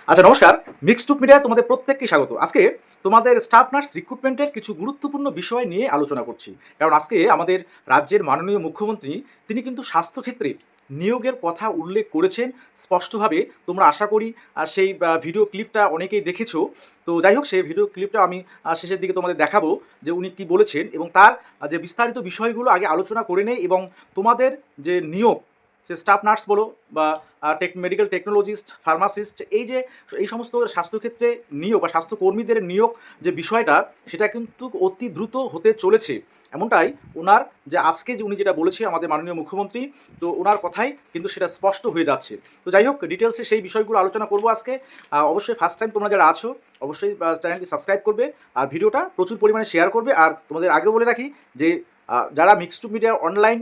আচ্ছা নমস্কার, মিক্সড মিডিয়ায় তোমাদের প্রত্যেককে স্বাগত। আজকে তোমাদের স্টাফ নার্স রিক্রুটমেন্টের কিছু গুরুত্বপূর্ণ বিষয় নিয়ে আলোচনা করছি। কারণ আজকে আমাদের রাজ্যের মাননীয় মুখ্যমন্ত্রী তিনি কিন্তু স্বাস্থ্যক্ষেত্রে নিয়োগের কথা উল্লেখ করেছেন স্পষ্টভাবে। তোমরা আশা করি সেই ভিডিও ক্লিপটা অনেকেই দেখেছো। তো যাই হোক, সেই ভিডিও ক্লিপটা আমি শেষের দিকে তোমাদের দেখাবো যে উনি কী বলেছেন, এবং তার যে বিস্তারিত বিষয়গুলো আগে আলোচনা করে নেই। এবং তোমাদের যে নিয়োগ, সে স্টাফ নার্স বলো বা মেডিকেল টেকনোলজিস্ট, ফার্মাসিস্ট, এই সমস্ত স্বাস্থ্যক্ষেত্রে নিয়োগ বা স্বাস্থ্যকর্মীদের নিয়োগ যে বিষয়টা, সেটা কিন্তু অতি দ্রুত হতে চলেছে। এমনটাই ওনার যে আজকে যে উনি যেটা বলেছে আমাদের মাননীয় মুখ্যমন্ত্রী, তো ওনার কথাই কিন্তু সেটা স্পষ্ট হয়ে যাচ্ছে। তো যাই হোক, ডিটেলসে সেই বিষয়গুলো আলোচনা করবো আজকে। অবশ্যই ফার্স্ট টাইম তোমরা যারা আছো অবশ্যই চ্যানেলটি সাবস্ক্রাইব করবে আর ভিডিওটা প্রচুর পরিমাণে শেয়ার করবে। আর তোমাদের আগেও বলে রাখি যে যারা মিক্সড মিডিয়ার অনলাইন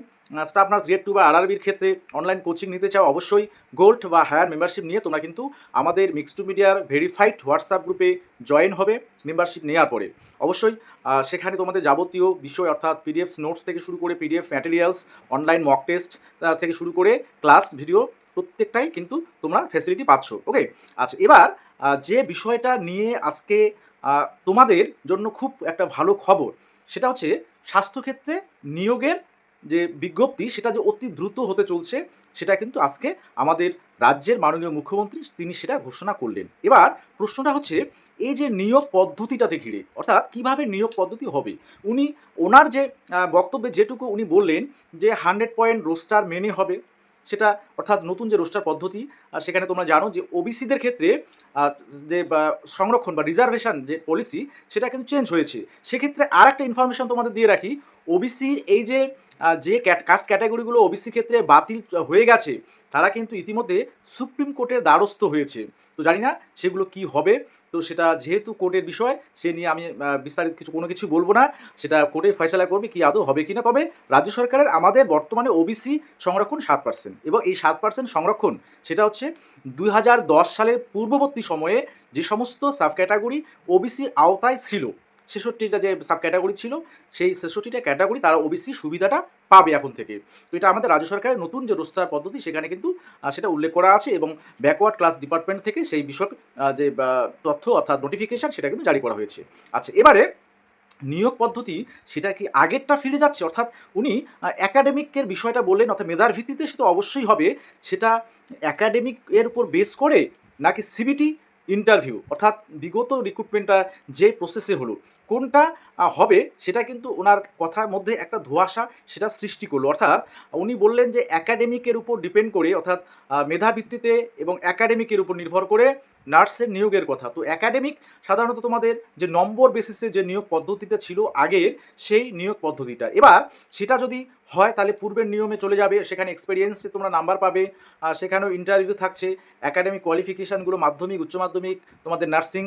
স্টাফ নার্স গ্রেড 2 বা আরআরবির ক্ষেত্রে অনলাইন কোচিং নিতে চাও, অবশ্যই গোল্ড বা হায়ার মেম্বারশিপ নিয়ে তোমরা কিন্তু আমাদের মিক্সড মিডিয়ার ভেরিফাইড হোয়াটসঅ্যাপ গ্রুপে জয়েন হবে। মেম্বারশিপ নেওয়ার পরে অবশ্যই সেখানে তোমাদের যাবতীয় বিষয় অর্থাৎ পিডিএফ নোটস থেকে শুরু করে PDF materials, online mock test থেকে শুরু করে ক্লাস ভিডিও প্রত্যেকটাই কিন্তু তোমরা ফ্যাসিলিটি পাচ্ছ। ওকে, আচ্ছা এবার যে বিষয়টা নিয়ে আজকে তোমাদের জন্য খুব একটা ভালো খবর, সেটা হচ্ছে স্বাস্থ্যক্ষেত্রে নিয়োগের যে বিজ্ঞপ্তি, সেটা যে অতি দ্রুত হতে চলছে, সেটা কিন্তু আজকে আমাদের রাজ্যের মাননীয় মুখ্যমন্ত্রী তিনি সেটা ঘোষণা করলেন। এবার প্রশ্নটা হচ্ছে এই যে নিয়োগ পদ্ধতিটাতে ঘিরে, অর্থাৎ কিভাবে নিয়োগ পদ্ধতি হবে। উনি ওনার যে বক্তব্যে যেটুকু উনি বললেন যে 100 পয়েন্ট রোস্টার মেনে হবে, সেটা অর্থাৎ নতুন যে রোস্টার পদ্ধতি, সেখানে তোমরা জানো যে ওবিসিদের ক্ষেত্রে যে সংরক্ষণ বা রিজার্ভেশন যে পলিসি, সেটা কিন্তু চেঞ্জ হয়েছে। সেক্ষেত্রে আর একটা ইনফরমেশন তোমাদের দিয়ে রাখি, ওবিসির এই যে কাস্ট ক্যাটাগরিগুলো ওবিসি ক্ষেত্রে বাতিল হয়ে গেছে, তারা কিন্তু ইতিমধ্যে সুপ্রিম কোর্টের দ্বারস্থ হয়েছে। তো জানি না সেগুলো কি হবে, তো সেটা যেহেতু কোর্টের বিষয়, সে নিয়ে আমি বিস্তারিত কোনো কিছু বলবো না। সেটা কোর্টে ফয়সালা করবে কি আদৌ হবে কিনা। তবে রাজ্য সরকারের আমাদের বর্তমানে ওবিসি সংরক্ষণ 7%, এবং এই 7% সংরক্ষণ সেটা হচ্ছে 2010 সালের পূর্ববর্তী সময়ে যে সমস্ত সাব ক্যাটাগরি ওবিসির আওতায় ছিল, 66টা যে সাব ক্যাটাগরি ছিল, সেই 66টা ক্যাটাগরি তারা ওবিসি সুবিধাটা পাবে এখন থেকে। তো এটা আমাদের রাজ্য সরকারের নতুন যে রোস্টার পদ্ধতি, সেখানে কিন্তু সেটা উল্লেখ করা আছে, এবং ব্যাকওয়ার্ড ক্লাস ডিপার্টমেন্ট থেকে সেই বিষয়ক যে তথ্য অর্থাৎ নোটিফিকেশান, সেটা কিন্তু জারি করা হয়েছে। আচ্ছা এবারে নিয়োগ পদ্ধতি সেটা কি আগেরটা ফিরে যাচ্ছে, অর্থাৎ উনি একাডেমিকের বিষয়টা বললেন, অর্থাৎ মেধার ভিত্তিতে সেটা অবশ্যই হবে। সেটা একাডেমিক এর উপর বেস করে নাকি সিবিটি ইন্টারভিউ, অর্থাৎ বিগত রিক্রুটমেন্টটা যে প্রসেসে হলো, কোনটা হবে, সেটা কিন্তু ওনার কথার মধ্যে একটা ধোঁয়াশা সেটা সৃষ্টি করলো। অর্থাৎ উনি বললেন যে একাডেমিকের উপর ডিপেন্ড করে, অর্থাৎ মেধা ভিত্তিতে এবং একাডেমিকের উপর নির্ভর করে নার্সের নিয়োগের কথা। তো একাডেমিক সাধারণত তোমাদের যে নম্বর বেসিসে যে নিয়োগ পদ্ধতিটা ছিল আগের, সেই নিয়োগ পদ্ধতিটা এবার সেটা যদি হয় তাহলে পূর্বের নিয়মে চলে যাবে। সেখানে এক্সপেরিয়েন্সে তোমরা নাম্বার পাবে, সেখানেও ইন্টারভিউ থাকছে, একাডেমিক কোয়ালিফিকেশানগুলো মাধ্যমিক, উচ্চ মাধ্যমিক, তোমাদের নার্সিং,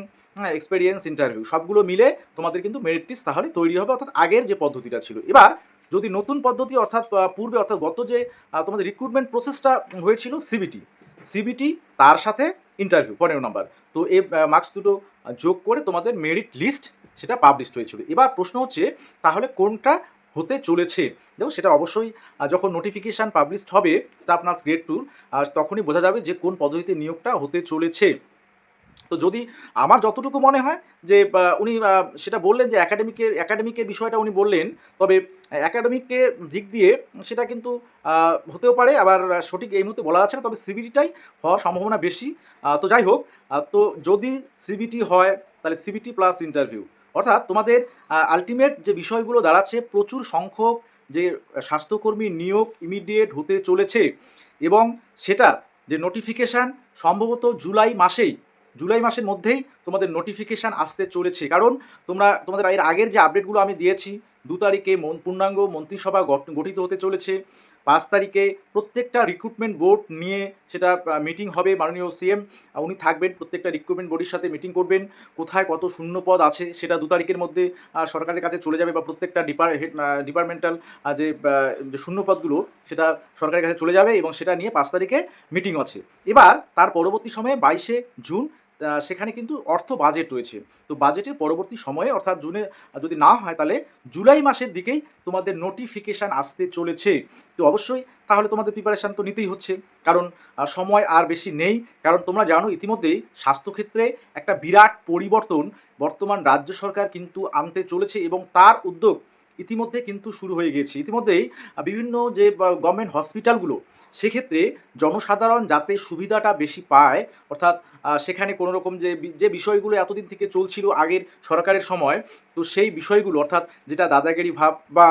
এক্সপেরিয়েন্স, ইন্টারভিউ সবগুলো মিলে তোমাদের কিন্তু মেরিট লিস্ট তাহলে তৈরি হবে, অর্থাৎ আগের যে পদ্ধতিটা ছিল। এবার যদি নতুন পদ্ধতি অর্থাৎ পূর্বে অর্থাৎ গত যে তোমাদের রিক্রুটমেন্ট প্রসেসটা হয়েছিল সিবিটি তার সাথে ইন্টারভিউ 15 নাম্বার, তো এই মার্কস দুটো যোগ করে তোমাদের মেরিট লিস্ট সেটা পাবলিশড হয়েছিল। এবার প্রশ্ন হচ্ছে তাহলে কোনটা হতে চলেছে। দেখো সেটা অবশ্যই যখন নোটিফিকেশান পাবলিশড হবে স্টাফ নার্স গ্রেড 2, তখনই বোঝা যাবে যে কোন পদ্ধতিতে নিয়োগটা হতে চলেছে। তো যদি আমার যতটুকু মনে হয় যে উনি সেটা বললেন যে একাডেমিকের বিষয়টা উনি বললেন, তবে একাডেমিকের দিক দিয়ে সেটা কিন্তু হতেও পারে, আবার সঠিক এই মুহূর্তে বলা যাচ্ছে না, তবে সিবিটিটাই হওয়ার সম্ভাবনা বেশি। তো যাই হোক, তো যদি সিবিটি হয় তাহলে সিবিটি প্লাস ইন্টারভিউ, অর্থাৎ তোমাদের আলটিমেট যে বিষয়গুলো দাঁড়াচ্ছে, প্রচুর সংখ্যক যে স্বাস্থ্যকর্মী নিয়োগ ইমিডিয়েট হতে চলেছে, এবং সেটা যে নোটিফিকেশান সম্ভবত জুলাই মাসের মধ্যেই তোমাদের নোটিফিকেশান আসতে চলেছে। কারণ তোমাদের এর আগের যে আপডেটগুলো আমি দিয়েছি, 2 তারিখে পূর্ণাঙ্গ মন্ত্রিসভা গঠিত হতে চলেছে, 5 তারিখে প্রত্যেকটা রিক্রুটমেন্ট বোর্ড নিয়ে সেটা মিটিং হবে। মাননীয় সিএম উনি থাকবেন, প্রত্যেকটা রিক্রুটমেন্ট বোর্ডের সাথে মিটিং করবেন, কোথায় কত শূন্য পদ আছে সেটা 2 তারিখের মধ্যে সরকারের কাছে চলে যাবে, বা প্রত্যেকটা ডিপার্টমেন্টাল যে শূন্য পদগুলো সেটা সরকারের কাছে চলে যাবে, এবং সেটা নিয়ে 5 তারিখে মিটিং আছে। এবার তার পরবর্তী সময়ে 22শে জুন সেখানে কিন্তু অর্থ বাজেট রয়েছে। তো বাজেটের পরবর্তী সময়ে অর্থাৎ জুনে যদি না হয় তাহলে জুলাই মাসের দিকেই তোমাদের নোটিফিকেশান আসতে চলেছে। তো অবশ্যই তাহলে তোমাদের প্রিপারেশান তো নিতেই হচ্ছে, কারণ সময় আর বেশি নেই। কারণ তোমরা জানো ইতিমধ্যেই স্বাস্থ্যক্ষেত্রে একটা বিরাট পরিবর্তন বর্তমান রাজ্য সরকার কিন্তু আনতে চলেছে এবং তার উদ্যোগ ইতিমধ্যে কিন্তু শুরু হয়ে গিয়েছে। ইতিমধ্যেই বিভিন্ন যে গভর্নমেন্ট হসপিটালগুলো, সেক্ষেত্রে জনসাধারণ যাতে সুবিধাটা বেশি পায়, অর্থাৎ সেখানে কোনো রকম যে বিষয়গুলো এতদিন থেকে চলছিল আগের সরকারের সময়, তো সেই বিষয়গুলো অর্থাৎ যেটা দাদাগিরি ভাব বা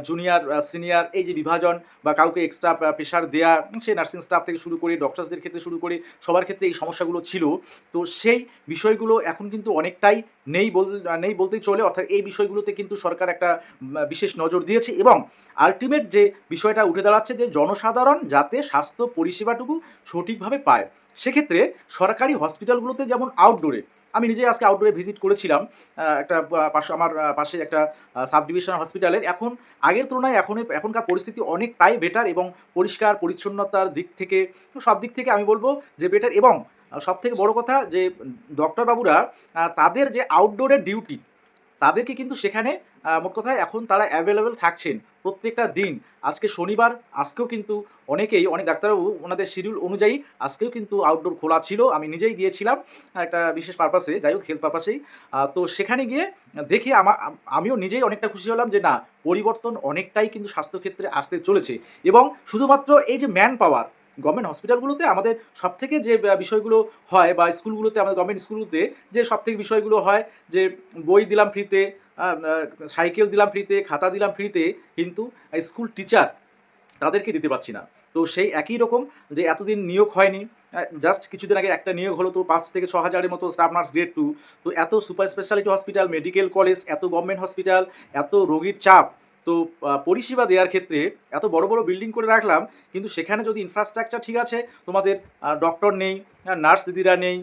জুনিয়র সিনিয়র এই যে বিভাজন বা কাউকে এক্সট্রা প্রেশার দেয়া, সে নার্সিং স্টাফ থেকে শুরু করে ডক্টরসদের ক্ষেত্রে শুরু করে সবার ক্ষেত্রে এই সমস্যাগুলো ছিল। তো সেই বিষয়গুলো এখন কিন্তু অনেকটাই নেই বলতেই চলে। অর্থাৎ এই বিষয়গুলোতে কিন্তু সরকার একটা বিশেষ নজর দিয়েছে এবং আলটিমেট যে বিষয়টা উঠে দাঁড়াচ্ছে যে জনসাধারণ যাতে স্বাস্থ্য পরিষেবাটুকু সঠিকভাবে পায়। সেক্ষেত্রে সরকারি হসপিটালগুলোতে যেমন আউটডোরে, আমি নিজে আজকে আউটডোরে ভিজিট করেছিলাম একটা আমার পাশে একটা সাব ডিভিশনাল হসপিটালের। এখন আগের তুলনায় এখনকার পরিস্থিতি অনেকটাই বেটার এবং পরিষ্কার পরিচ্ছন্নতার দিক থেকে সব দিক থেকে আমি বলবো যে বেটার। এবং সবথেকে বড় কথা যে ডক্টরবাবুরা তাদের যে আউটডোরের ডিউটি, তাদেরকে কিন্তু সেখানে মোট কথায় এখন তারা অ্যাভেলেবেল থাকছেন প্রত্যেকটা দিন। আজকে শনিবার, আজকেও কিন্তু অনেক ডাক্তারবাবু ওনাদের শিডিউল অনুযায়ী আজকেও কিন্তু আউটডোর খোলা ছিল। আমি নিজেই গিয়েছিলাম একটা বিশেষ পারপাসে, যাই হোক হেলথ পারপাসেই। তো সেখানে গিয়ে দেখে আমিও নিজেই অনেকটা খুশি হলাম যে না, পরিবর্তন অনেকটাই কিন্তু স্বাস্থ্যক্ষেত্রে আসতে চলেছে। এবং শুধুমাত্র এই যে ম্যান পাওয়ার, গভর্নমেন্ট হসপিটালগুলোতে আমাদের সবথেকে যে বিষয়গুলো হয় বা স্কুলগুলোতে, আমাদের গভর্নমেন্ট স্কুলগুলোতে যে সবথেকে বিষয়গুলো হয় যে বই দিলাম ফ্রিতে, সাইকেল দিলাম ফ্রিতে, খাতা দিলাম ফ্রিতে, কিন্তু স্কুল টিচার তাদেরকে দিতে পারছি না। তো সেই একই রকম যে এতদিন নিয়োগ হয়নি, জাস্ট কিছুদিন আগে একটা নিয়োগ হলো, তো 5 থেকে 6 হাজারের মতো স্টাফ নার্স গ্রেড 2। তো এত super speciality hospital, medical college, এত গভর্নমেন্ট হসপিটাল, এত রোগীর চাপ, তো পরিষেবা দেওয়ার ক্ষেত্রে এত বড় বড় বিল্ডিং করে রাখলাম, কিন্তু সেখানে যদি ইনফ্রাস্ট্রাকচার ঠিক আছে, তোমাদের ডক্টর নেই, নার্স দিদিরা নেই,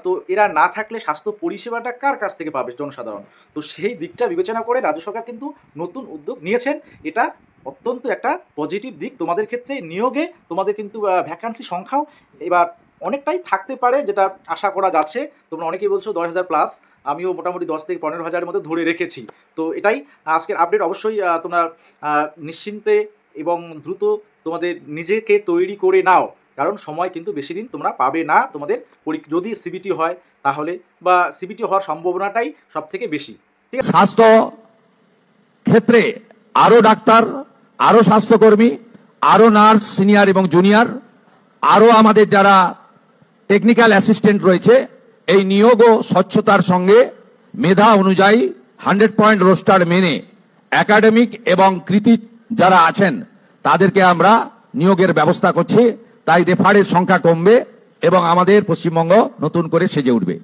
তো এরা না থাকলে স্বাস্থ্য পরিষেবাটা কার কাছ থেকে পাবে জনসাধারণ? তো সেই দিকটা বিবেচনা করে রাজ্য সরকার কিন্তু নতুন উদ্যোগ নিয়েছেন। এটা অত্যন্ত একটা পজিটিভ দিক। তোমাদের ক্ষেত্রে নিয়োগে তোমাদের কিন্তু ভ্যাকান্সি সংখ্যাও এবার অনেকটাই থাকতে পারে, যেটা আশা করা যাচ্ছে। তোমরা অনেকেই বলছো 10,000 প্লাস, আমিও মোটামুটি 10 থেকে 15,000-এর মধ্যে ধরে রেখেছি। তো এটাই আজকের আপডেট। অবশ্যই তোমরা নিশ্চিন্তে এবং দ্রুত তোমাদের নিজেকে তৈরি করে নাও, কারণ সময় কিন্তু বেশি দিন তোমরা পাবে না। তোমাদের যদি সিবিটি হয় তাহলে, বা সিবিটি হওয়ার সম্ভাবনাটাই সব থেকে বেশি। ঠিক আছে? স্বাস্থ্য ক্ষেত্রে আরো ডাক্তার, আরো স্বাস্থ্যকর্মী, আরো নার্স সিনিয়র এবং জুনিয়র, আরো আমাদের যারা টেকনিক্যাল অ্যাসিস্ট্যান্ট রয়েছে, এই নিয়োগ ও স্বচ্ছতার সঙ্গে মেধা অনুযায়ী 100 পয়েন্ট রোস্টার মেনে একাডেমিক এবং কৃতি যারা আছেন তাদেরকে আমরা নিয়োগের ব্যবস্থা করছি। তাই রেফারের সংখ্যা কমবে এবং আমাদের পশ্চিমবঙ্গ নতুন করে সেজে উঠবে।